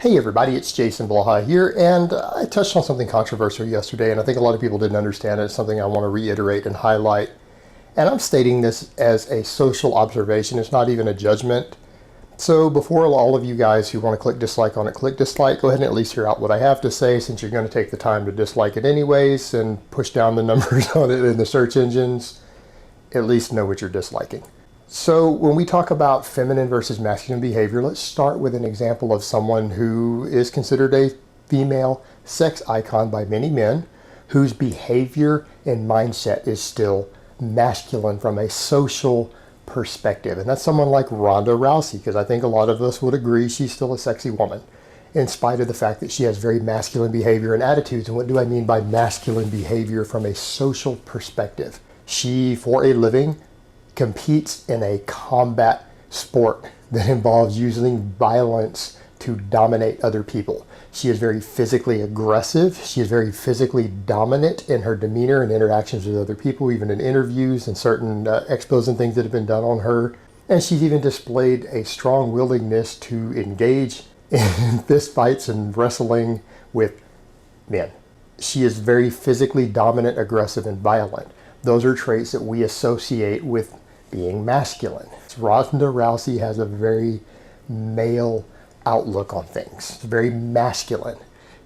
Hey everybody, it's Jason Blaha here, and I touched on something controversial yesterday, and I think a lot of people didn't understand it. It's something I want to reiterate and highlight. And I'm stating this as a social observation. It's not even a judgment. So before all of you guys who want to click dislike on it, click dislike, go ahead and at least hear out what I have to say, since you're going to take the time to dislike it anyways and push down the numbers on it in the search engines. At least know what you're disliking. So when we talk about feminine versus masculine behavior, let's start with an example of someone who is considered a female sex icon by many men, whose behavior and mindset is still masculine from a social perspective. And that's someone like Ronda Rousey, because I think a lot of us would agree she's still a sexy woman, in spite of the fact that she has very masculine behavior and attitudes. And what do I mean by masculine behavior from a social perspective? She, for a living, competes in a combat sport that involves using violence to dominate other people. She is very physically aggressive. She is very physically dominant in her demeanor and interactions with other people, even in interviews and certain expos and things that have been done on her. And she's even displayed a strong willingness to engage in fist fights and wrestling with men. She is very physically dominant, aggressive, and violent. Those are traits that we associate with being masculine. Ronda Rousey has a very male outlook on things. It's very masculine,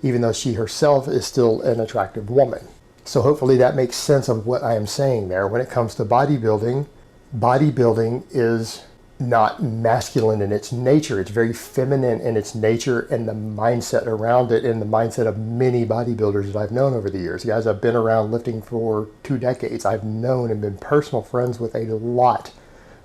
even though she herself is still an attractive woman. So hopefully that makes sense of what I am saying there. When it comes to bodybuilding, bodybuilding is not masculine in its nature. It's very feminine in its nature, and the mindset around it, and the mindset of many bodybuilders that I've known over the years. Guys, I've been around lifting for 2 decades. I've known and been personal friends with a lot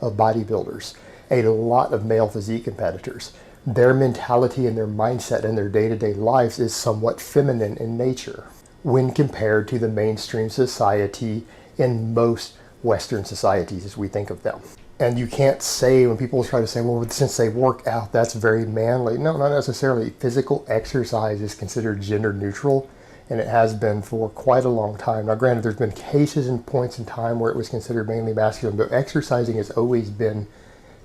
of bodybuilders, a lot of male physique competitors. Their mentality and their mindset and their day-to-day lives is somewhat feminine in nature when compared to the mainstream society in most Western societies as we think of them. And you can't say, when people try to say, well, since they work out, that's very manly. No, not necessarily. Physical exercise is considered gender neutral, and it has been for quite a long time. Now, granted, there's been cases and points in time where it was considered mainly masculine, but exercising has always been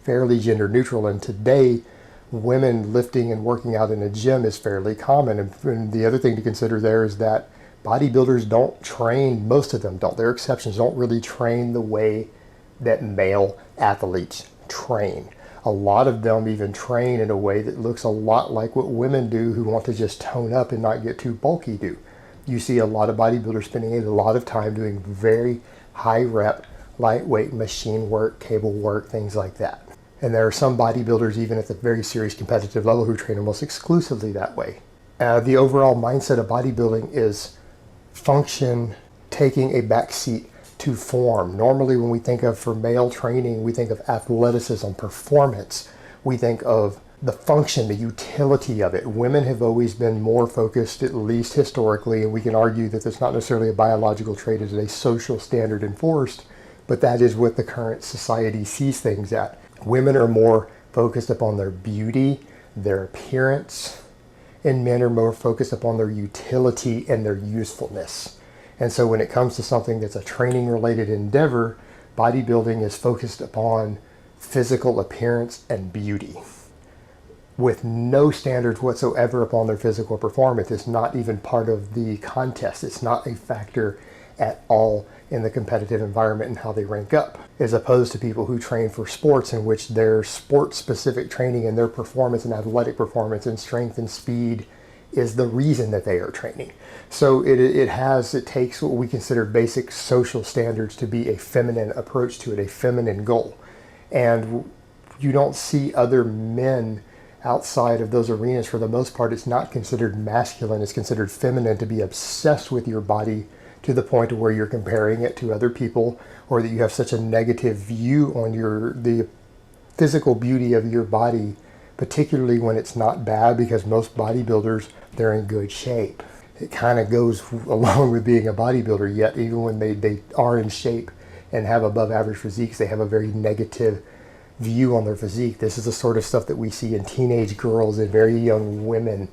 fairly gender neutral. And today, women lifting and working out in a gym is fairly common. And the other thing to consider there is that bodybuilders don't train, most of them don't. There are exceptions, don't really train the way that male athletes train. A lot of them even train in a way that looks a lot like what women do who want to just tone up and not get too bulky do. You see a lot of bodybuilders spending a lot of time doing very high rep, lightweight machine work, cable work, things like that. And there are some bodybuilders even at the very serious competitive level who train almost exclusively that way. The overall mindset of bodybuilding is function taking a back seat to form. Normally when we think of for male training, we think of athleticism, performance. We think of the function, the utility of it. Women have always been more focused, at least historically, and we can argue that that's not necessarily a biological trait, it's a social standard enforced, but that is what the current society sees things at. Women are more focused upon their beauty, their appearance, and men are more focused upon their utility and their usefulness. And so when it comes to something that's a training related endeavor, bodybuilding is focused upon physical appearance and beauty, with no standards whatsoever upon their physical performance. It's not even part of the contest. It's not a factor at all in the competitive environment and how they rank up, as opposed to people who train for sports in which their sport specific training and their performance and athletic performance and strength and speed is the reason that they are training. So it takes what we consider basic social standards to be a feminine approach to it, a feminine goal. And you don't see other men outside of those arenas. For the most part, it's not considered masculine, it's considered feminine to be obsessed with your body to the point where you're comparing it to other people, or that you have such a negative view on the physical beauty of your body, particularly when it's not bad, because most bodybuilders, they're in good shape. It kind of goes along with being a bodybuilder, yet even when they are in shape and have above average physiques, they have a very negative view on their physique. This is the sort of stuff that we see in teenage girls and very young women.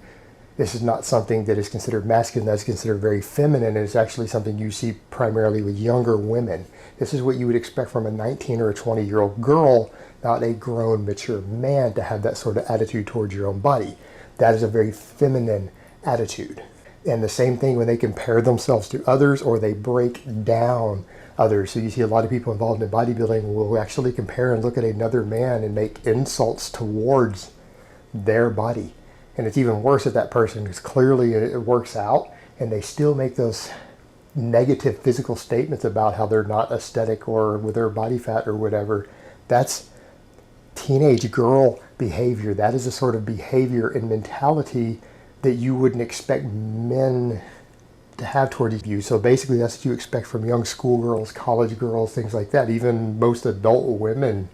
This is not something that is considered masculine, that's considered very feminine, and it's actually something you see primarily with younger women. This is what you would expect from a 19 or a 20-year-old girl, not a grown, mature man, to have that sort of attitude towards your own body. That is a very feminine attitude. And the same thing when they compare themselves to others or they break down others. So you see a lot of people involved in bodybuilding will actually compare and look at another man and make insults towards their body. And it's even worse if that person, because clearly it works out, and they still make those negative physical statements about how they're not aesthetic or with their body fat or whatever. That's teenage girl behavior. That is a sort of behavior and mentality that you wouldn't expect men to have towards you. So basically that's what you expect from young schoolgirls, college girls, things like that. Even most adult women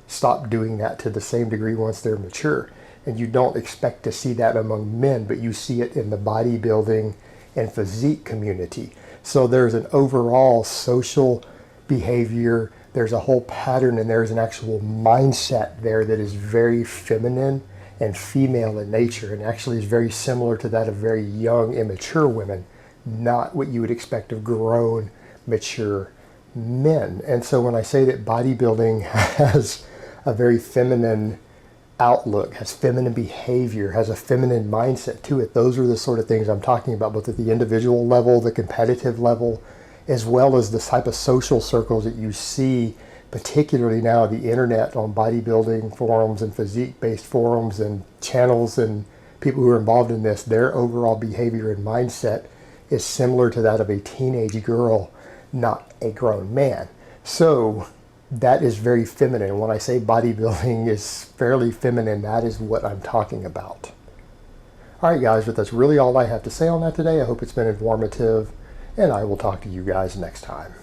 stop doing that to the same degree once they're mature. And you don't expect to see that among men, but you see it in the bodybuilding and physique community. So there's an overall social behavior, there's a whole pattern, and there's an actual mindset there that is very feminine and female in nature, and actually is very similar to that of very young, immature women, not what you would expect of grown, mature men. And so when I say that bodybuilding has a very feminine outlook, has feminine behavior, has a feminine mindset to it, those are the sort of things I'm talking about, both at the individual level, the competitive level, as well as the type of social circles that you see, particularly now the internet, on bodybuilding forums and physique-based forums and channels, and people who are involved in this, their overall behavior and mindset is similar to that of a teenage girl, not a grown man. So that is very feminine. When I say bodybuilding is fairly feminine, that is what I'm talking about. All right, guys, but that's really all I have to say on that today. I hope it's been informative, and I will talk to you guys next time.